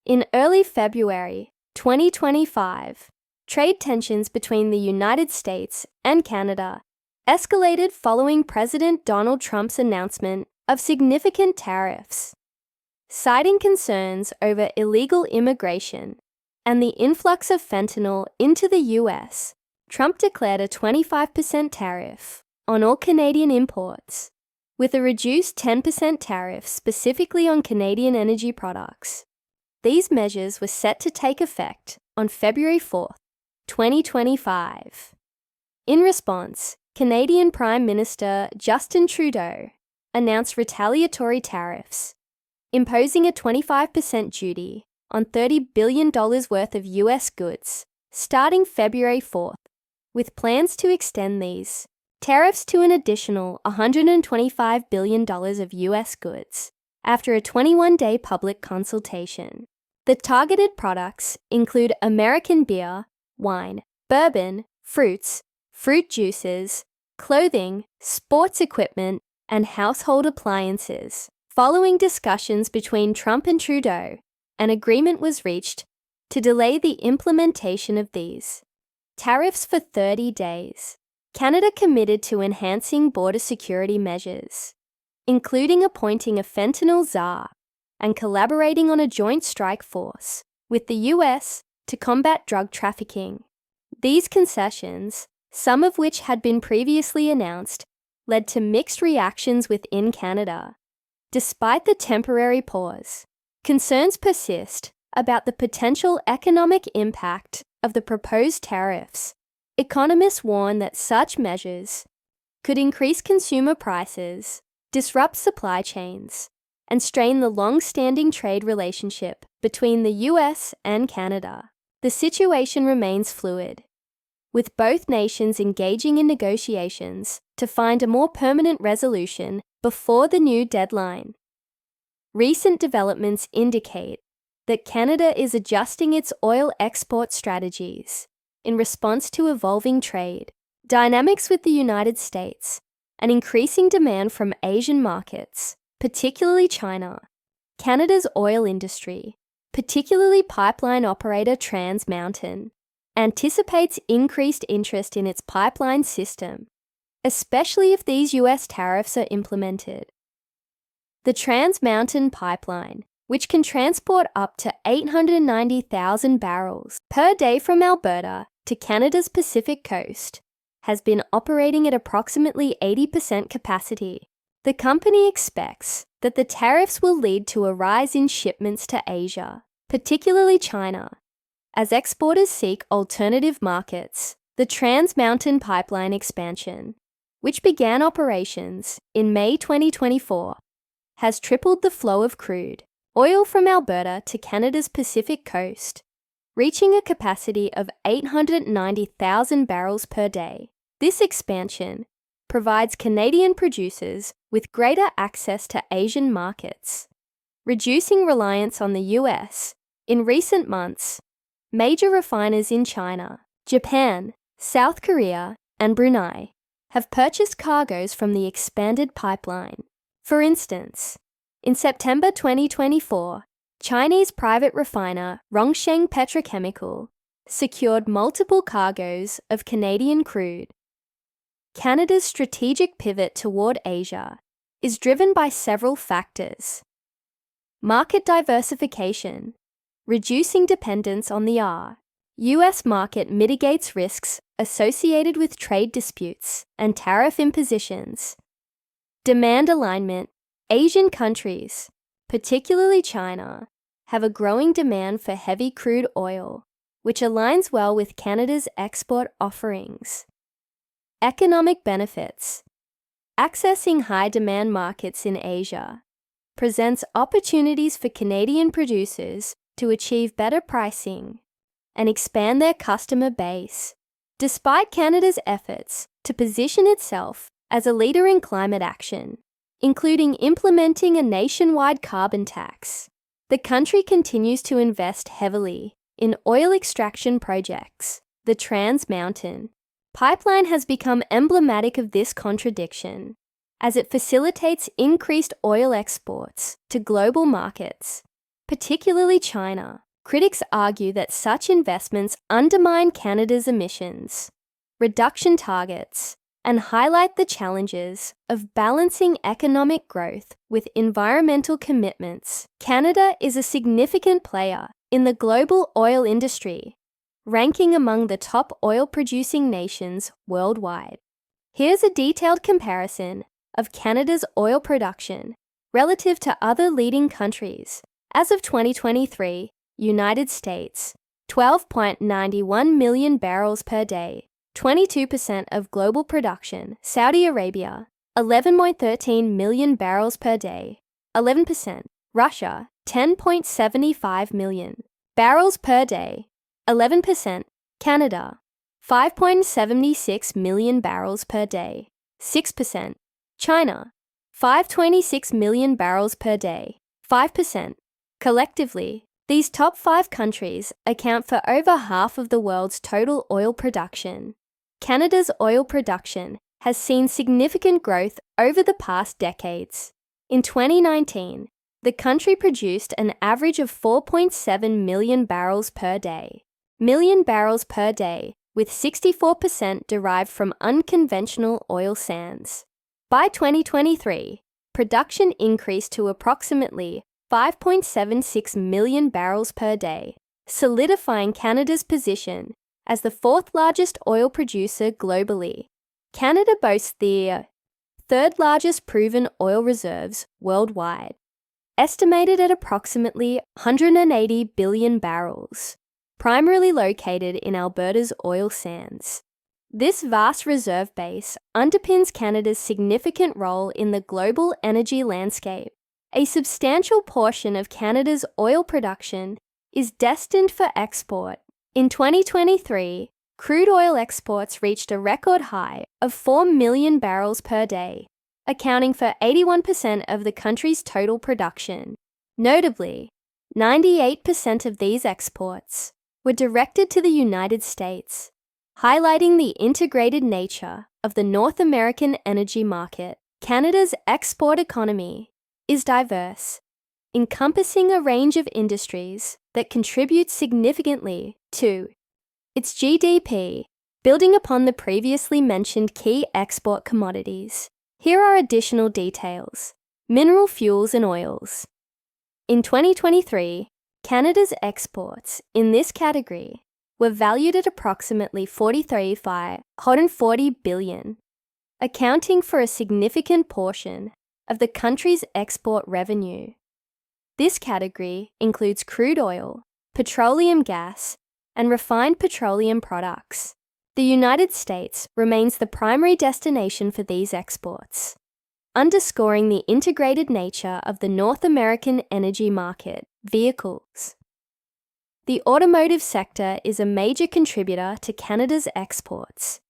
In early February 2025, trade tensions between the United States and Canada escalated following President Donald Trump's announcement of significant tariffs. Citing concerns over illegal immigration and the influx of fentanyl into the US, Trump declared a 25% tariff on all Canadian imports, with a reduced 10% tariff specifically on Canadian energy products. These measures were set to take effect on February 4, 2025. In response, Canadian Prime Minister Justin Trudeau announced retaliatory tariffs, imposing a 25% duty on $30 billion worth of US goods starting February 4th, with plans to extend these tariffs to an additional $125 billion of US goods after a 21-day public consultation. The targeted products include American beer, wine, bourbon, fruits, fruit juices, clothing, sports equipment, and household appliances. Following discussions between Trump and Trudeau, an agreement was reached to delay the implementation of these tariffs for 30 days. Canada committed to enhancing border security measures, including appointing a fentanyl czar and collaborating on a joint strike force with the US to combat drug trafficking. These concessions, some of which had been previously announced, led to mixed reactions within Canada. Despite the temporary pause, concerns persist about the potential economic impact of the proposed tariffs. Economists warn that such measures could increase consumer prices, disrupt supply chains, and strain the long-standing trade relationship between the US and Canada. The situation remains fluid, with both nations engaging in negotiations to find a more permanent resolution before the new deadline. Recent developments indicate that Canada is adjusting its oil export strategies in response to evolving trade dynamics with the United States and increasing demand from Asian markets, particularly China. Canada's oil industry, particularly pipeline operator Trans Mountain, anticipates increased interest in its pipeline system, especially if these US tariffs are implemented. The Trans Mountain pipeline, which can transport up to 890,000 barrels per day from Alberta to Canada's Pacific coast, has been operating at approximately 80% capacity. The company expects that the tariffs will lead to a rise in shipments to Asia, particularly China, as exporters seek alternative markets. The Trans Mountain pipeline expansion, which began operations in May 2024, has tripled the flow of crude oil from Alberta to Canada's Pacific coast, reaching a capacity of 890,000 barrels per day. This expansion provides Canadian producers with greater access to Asian markets, reducing reliance on the US. In recent months, major refiners in China, Japan, South Korea, and Brunei have purchased cargoes from the expanded pipeline. For instance, in September 2024, Chinese private refiner Rongsheng Petrochemical secured multiple cargoes of Canadian crude. Canada's strategic pivot toward Asia is driven by several factors: market diversification, reducing dependence on the US market mitigates risks associated with trade disputes and tariff impositions; demand alignment. Asian countries, particularly China, have a growing demand for heavy crude oil, which aligns well with Canada's export offerings. Economic benefits. Accessing high-demand markets in Asia presents opportunities for Canadian producers to achieve better pricing and expand their customer base. Despite Canada's efforts to position itself as a leader in climate action, including implementing a nationwide carbon tax, the country continues to invest heavily in oil extraction projects. The Trans Mountain pipeline has become emblematic of this contradiction, as it facilitates increased oil exports to global markets particularly China. Critics argue that such investments undermine Canada's emissions reduction targets and highlight the challenges of balancing economic growth with environmental commitments. Canada is a significant player in the global oil industry, ranking among the top oil-producing nations worldwide. Here's a detailed comparison of Canada's oil production relative to other leading countries. As of 2023, United States, 12.91 million barrels per day, 22% of global production. Saudi Arabia, 11.13 million barrels per day, 11%. Russia, 10.75 million barrels per day, 11%. Canada, 5.76 million barrels per day, 6%. China, 5.26 million barrels per day, 5%. Collectively, these top 5 countries account for over half of the world's total oil production. Canada's oil production has seen significant growth over the past decades. In 2019, the country produced an average of 4.7 million barrels per day, with 64% derived from unconventional oil sands. By 2023, production increased to approximately 5.76 million barrels per day, solidifying Canada's position as the 4th largest oil producer globally. Canada boasts the 3rd largest proven oil reserves worldwide, estimated at approximately 180 billion barrels, primarily located in Alberta's oil sands. This vast reserve base underpins Canada's significant role in the global energy landscape. A substantial portion of Canada's oil production is destined for export. In 2023, crude oil exports reached a record high of 4 million barrels per day, accounting for 81% of the country's total production. Notably, 98% of these exports were directed to the United States, highlighting the integrated nature of the North American energy market. Canada's export economy is diverse, encompassing a range of industries that contribute significantly to its GDP. Building upon the previously mentioned key export commodities, here are additional details. Mineral fuels and oils. In 2023, Canada's exports in this category were valued at approximately $43.40 billion, accounting for a significant portion of the country's export revenue. This category includes crude oil, petroleum gas, and refined petroleum products. The United States remains the primary destination for these exports, underscoring the integrated nature of the North American energy market. Vehicles. The automotive sector is a major contributor to Canada's exports,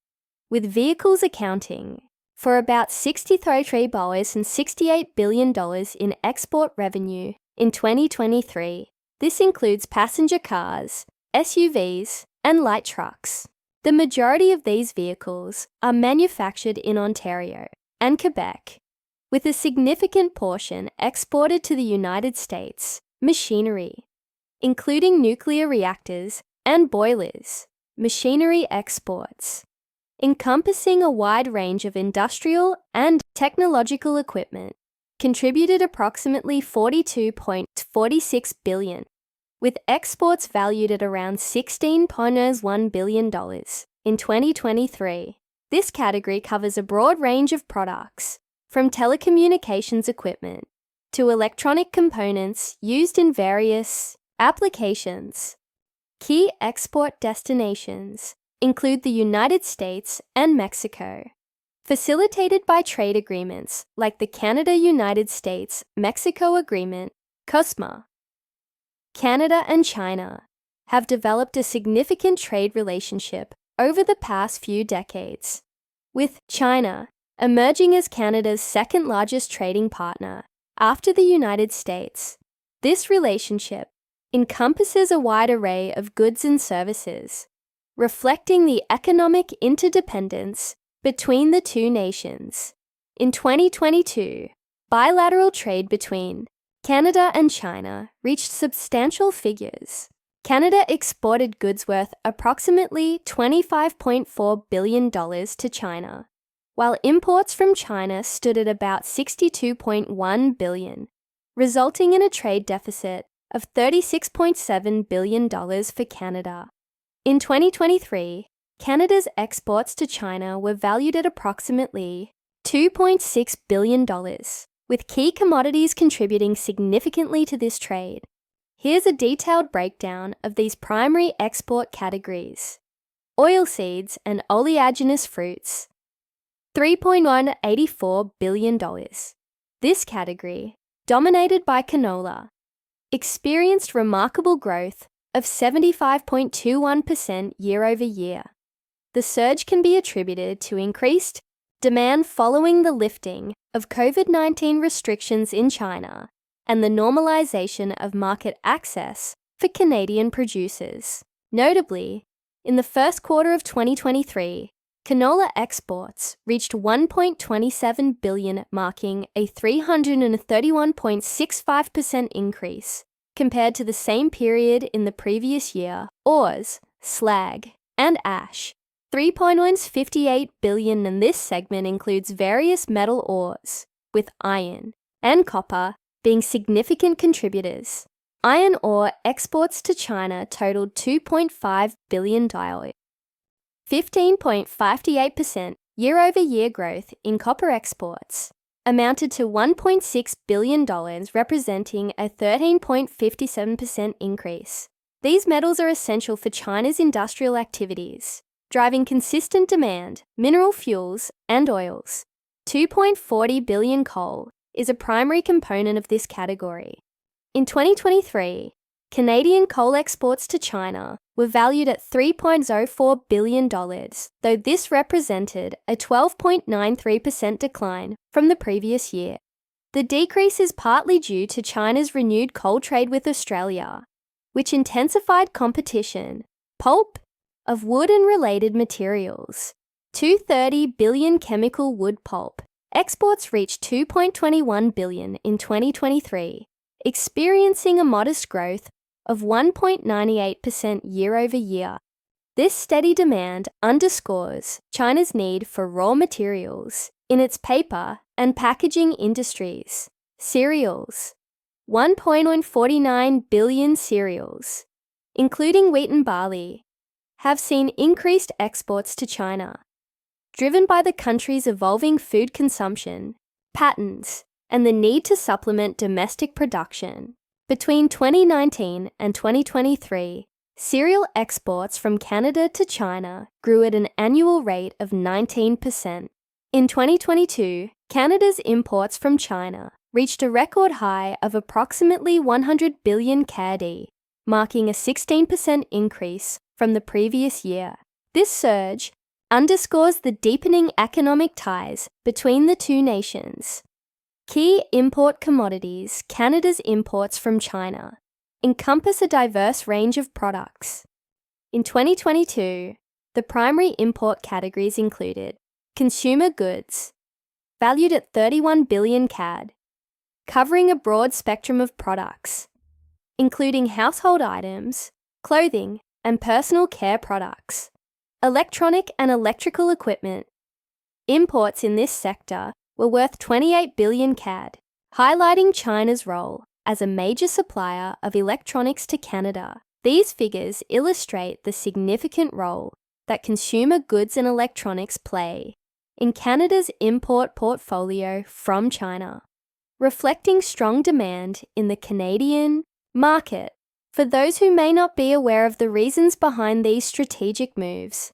with vehicles accounting for about $63.68 billion in export revenue in 2023. This includes passenger cars, SUVs, and light trucks. The majority of these vehicles are manufactured in Ontario and Quebec, with a significant portion exported to the United States. Machinery, including nuclear reactors and boilers. Machinery exports, encompassing a wide range of industrial and technological equipment, contributed approximately $42.46 billion, with exports valued at around $16.1 billion in 2023. This category covers a broad range of products, from telecommunications equipment to electronic components used in various applications. Key export destinations include the United States and Mexico, facilitated by trade agreements like the Canada-United States-Mexico Agreement, CUSMA. Canada and China have developed a significant trade relationship over the past few decades, with China emerging as Canada's second-largest trading partner after the United States. This relationship encompasses a wide array of goods and services, reflecting the economic interdependence between the two nations. In 2022, bilateral trade between Canada and China reached substantial figures. Canada exported goods worth approximately $25.4 billion to China, while imports from China stood at about $62.1 billion, resulting in a trade deficit of $36.7 billion for Canada. In 2023, Canada's exports to China were valued at approximately $2.6 billion, with key commodities contributing significantly to this trade. Here's a detailed breakdown of these primary export categories. Oilseeds and oleaginous fruits, $3.184 billion. This category, dominated by canola, experienced remarkable growth of 75.21% year-over-year. The surge can be attributed to increased demand following the lifting of COVID-19 restrictions in China and the normalization of market access for Canadian producers. Notably, in the first quarter of 2023, canola exports reached $1.27 billion, marking a 331.65% increase compared to the same period in the previous year. Ores, slag, and ash, $3.158 billion, and this segment includes various metal ores, with iron and copper being significant contributors. Iron ore exports to China totaled $2.5 billion, 15.58% year-over-year growth in copper exports amounted to $1.6 billion, representing a 13.57% increase. These metals are essential for China's industrial activities, driving consistent demand, mineral fuels, and oils. $2.40 billion coal is a primary component of this category. In 2023, Canadian coal exports to China were valued at $3.04 billion, though this represented a 12.93% decline from the previous year. The decrease is partly due to China's renewed coal trade with Australia, which intensified competition. Pulp of wood and related materials, $230 billion chemical wood pulp. Exports reached $2.21 billion in 2023, experiencing a modest growth of 1.98% year-over-year. This steady demand underscores China's need for raw materials in its paper and packaging industries. Cereals, $1.49 billion. Cereals, including wheat and barley, have seen increased exports to China, driven by the country's evolving food consumption patterns and the need to supplement domestic production. Between 2019 and 2023, cereal exports from Canada to China grew at an annual rate of 19%. In 2022, Canada's imports from China reached a record high of approximately 100 billion CAD, marking a 16% increase from the previous year. This surge underscores the deepening economic ties between the two nations. Key import commodities Canada's imports from China encompass a diverse range of products. In 2022, the primary import categories included consumer goods, valued at 31 billion CAD, covering a broad spectrum of products, including household items, clothing, and personal care products, electronic and electrical equipment. Imports in this sector were worth 28 billion CAD, highlighting China's role as a major supplier of electronics to Canada. These figures illustrate the significant role that consumer goods and electronics play in Canada's import portfolio from China, reflecting strong demand in the Canadian market. For those who may not be aware of the reasons behind these strategic moves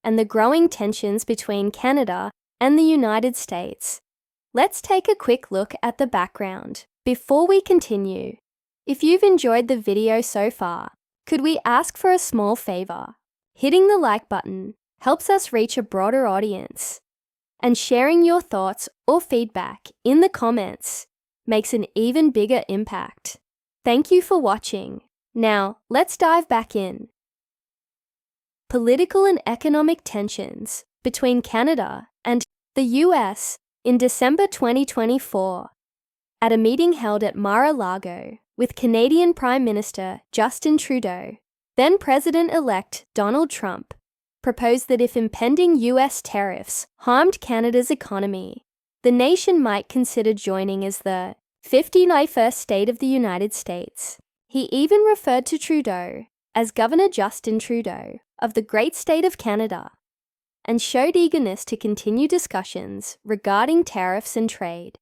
and the growing tensions between Canada and the United States, let's take a quick look at the background. Before we continue, if you've enjoyed the video so far, could we ask for a small favor? Hitting the like button helps us reach a broader audience, and sharing your thoughts or feedback in the comments makes an even bigger impact. Thank you for watching. Now, let's dive back in. Political and economic tensions between Canada and the US in December 2024 at a meeting held at Mar-a-Lago with Canadian Prime Minister Justin Trudeau. Then President-elect Donald Trump proposed that if impending US tariffs harmed Canada's economy, the nation might consider joining as the 51st state of the United States. He even referred to Trudeau as Governor Justin Trudeau of the great state of Canada, and showed eagerness to continue discussions regarding tariffs and trade.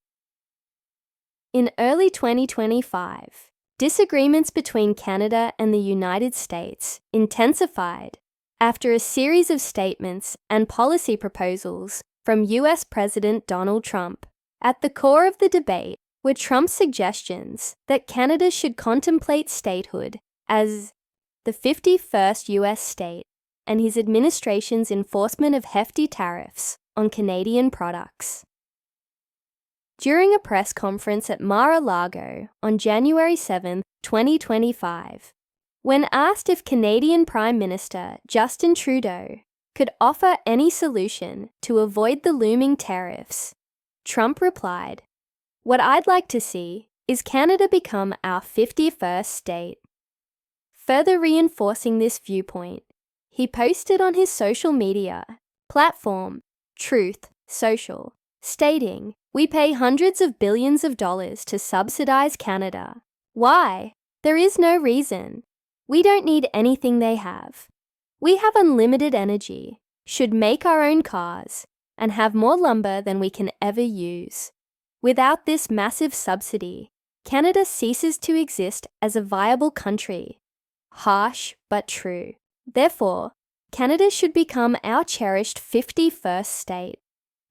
In early 2025, disagreements between Canada and the United States intensified after a series of statements and policy proposals from US President Donald Trump. At the core of the debate were Trump's suggestions that Canada should contemplate statehood as the 51st US state, and his administration's enforcement of hefty tariffs on Canadian products. During a press conference at Mar-a-Lago on January 7, 2025, when asked if Canadian Prime Minister Justin Trudeau could offer any solution to avoid the looming tariffs, Trump replied, "What I'd like to see is Canada become our 51st state." Further reinforcing this viewpoint, he posted on his social media platform, Truth Social, stating, "We pay hundreds of billions of dollars to subsidize Canada. Why? There is no reason. We don't need anything they have. We have unlimited energy, should make our own cars, and have more lumber than we can ever use. Without this massive subsidy, Canada ceases to exist as a viable country." Harsh but true. Therefore, Canada should become our cherished 51st state.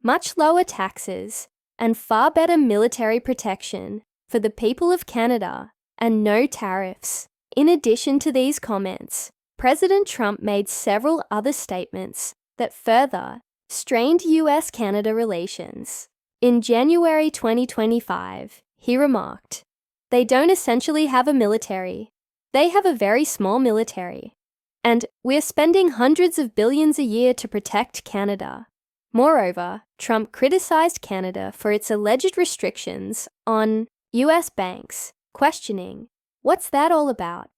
Much lower taxes and far better military protection for the people of Canada, and no tariffs. In addition to these comments, President Trump made several other statements that further strained US-Canada relations. In January 2025, he remarked, "They don't essentially have a military. They have a very small military. And we're spending hundreds of billions a year to protect Canada." Moreover, Trump criticized Canada for its alleged restrictions on US banks, questioning, "What's that all about?"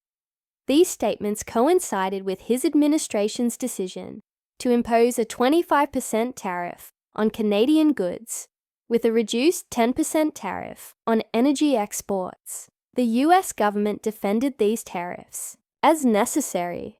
These statements coincided with his administration's decision to impose a 25% tariff on Canadian goods, with a reduced 10% tariff on energy exports. The US government defended these tariffs as necessary